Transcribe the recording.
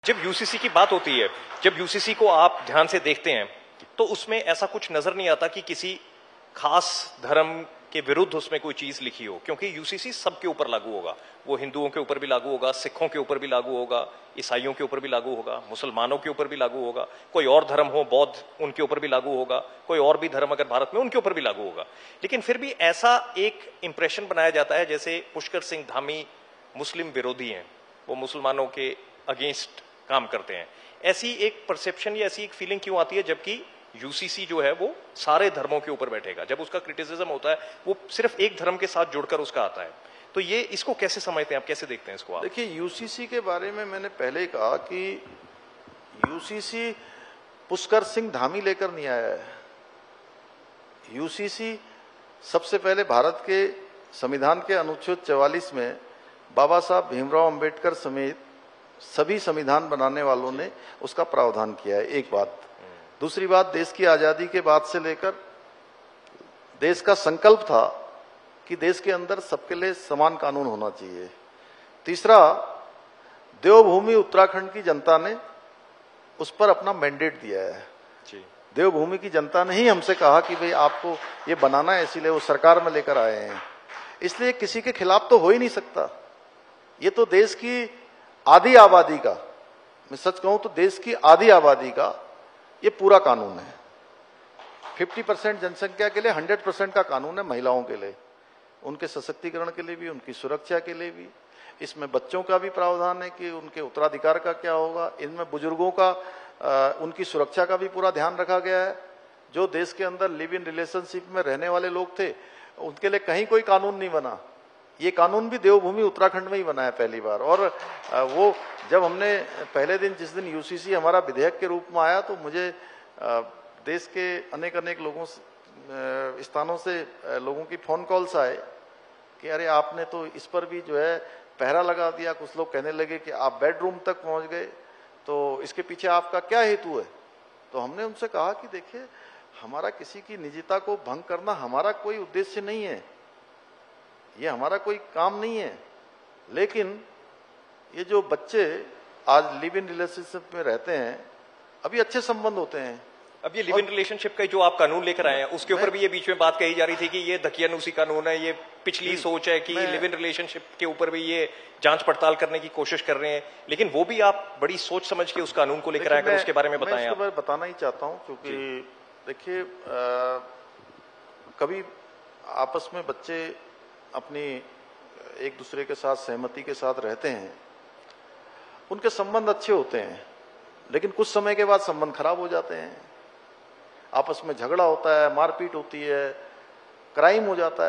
जब यूसीसी की बात होती है, जब यूसीसी को आप ध्यान से देखते हैं तो उसमें ऐसा कुछ नजर नहीं आता कि किसी खास धर्म के विरुद्ध उसमें कोई चीज लिखी हो, क्योंकि यूसीसी सबके ऊपर लागू होगा। वो हिंदुओं के ऊपर भी लागू होगा, सिखों के ऊपर भी लागू होगा, ईसाइयों के ऊपर भी लागू होगा, मुसलमानों के ऊपर भी लागू होगा, कोई और धर्म हो, बौद्ध, उनके ऊपर भी लागू होगा, कोई और भी धर्म अगर भारत में, उनके ऊपर भी लागू होगा। लेकिन फिर भी ऐसा एक इंप्रेशन बनाया जाता है जैसे पुष्कर सिंह धामी मुस्लिम विरोधी हैं, वो मुसलमानों के अगेंस्ट काम करते हैं। ऐसी एक परसेप्शन या ऐसी एक फीलिंग क्यों आती है, जबकि यूसीसी जो है वो सारे धर्मों के ऊपर बैठेगा। जब उसका क्रिटिसिज्म होता है वो सिर्फ एक धर्म के साथ जुड़कर उसका आता है। तो ये इसको कैसे समझते हैं आप, कैसे देखते हैं इसको आप? देखिए, यूसीसी के बारे में मैंने पहले ही कहा कि यूसीसी पुष्कर सिंह धामी लेकर नहीं आया है। यूसीसी सबसे पहले भारत के संविधान के अनुच्छेद 44 में बाबा साहब भीमराव अंबेडकर समेत सभी संविधान बनाने वालों ने उसका प्रावधान किया है। एक बात। दूसरी बात, देश की आजादी के बाद से लेकर देश का संकल्प था कि देश के अंदर सबके लिए समान कानून होना चाहिए। तीसरा, देवभूमि उत्तराखंड की जनता ने उस पर अपना मैंडेट दिया है जी। देवभूमि की जनता ने ही हमसे कहा कि भाई आपको ये बनाना है, इसीलिए वो सरकार में लेकर आए हैं। इसलिए किसी के खिलाफ तो हो ही नहीं सकता। ये तो देश की आधी आबादी का, मैं सच कहूं तो देश की आधी आबादी का ये पूरा कानून है। 50% जनसंख्या के लिए 100% का कानून है, महिलाओं के लिए, उनके सशक्तिकरण के लिए भी, उनकी सुरक्षा के लिए भी। इसमें बच्चों का भी प्रावधान है कि उनके उत्तराधिकार का क्या होगा। इनमें बुजुर्गों का उनकी सुरक्षा का भी पूरा ध्यान रखा गया है। जो देश के अंदर लिव इन रिलेशनशिप में रहने वाले लोग थे, उनके लिए कहीं कोई कानून नहीं बना। ये कानून भी देवभूमि उत्तराखंड में ही बना है पहली बार। और वो जब हमने पहले दिन, जिस दिन यूसीसी हमारा विधेयक के रूप में आया, तो मुझे देश के अनेक लोगों स्थानों से लोगों की फोन कॉल्स आए कि अरे आपने तो इस पर भी जो है पहरा लगा दिया। कुछ लोग कहने लगे कि आप बेडरूम तक पहुंच गए, तो इसके पीछे आपका क्या हेतु है? तो हमने उनसे कहा कि देखिए, हमारा किसी की निजता को भंग करना हमारा कोई उद्देश्य नहीं है, ये हमारा कोई काम नहीं है। लेकिन ये जो बच्चे आज लिव इन रिलेशनशिप में रहते हैं, अभी अच्छे संबंध होते हैं। अब ये लिव इन रिलेशनशिप का जो आप कानून लेकर आए हैं, उसके ऊपर भी ये बीच में बात कही जा रही थी कि ये दकियानूसी कानून है, ये पिछली सोच है कि लिव इन रिलेशनशिप के ऊपर भी ये जांच पड़ताल करने की कोशिश कर रहे हैं। लेकिन वो भी आप बड़ी सोच समझ के उस कानून को लेकर आए, अगर उसके बारे में बताएं आप। मैं बताना ही चाहता हूं, क्योंकि देखिए, कभी आपस में बच्चे अपनी एक दूसरे के साथ सहमति के साथ रहते हैं, उनके संबंध अच्छे होते हैं, लेकिन कुछ समय के बाद संबंध खराब हो जाते हैं। आपस में झगड़ा होता है, मारपीट होती है, क्राइम हो जाता है।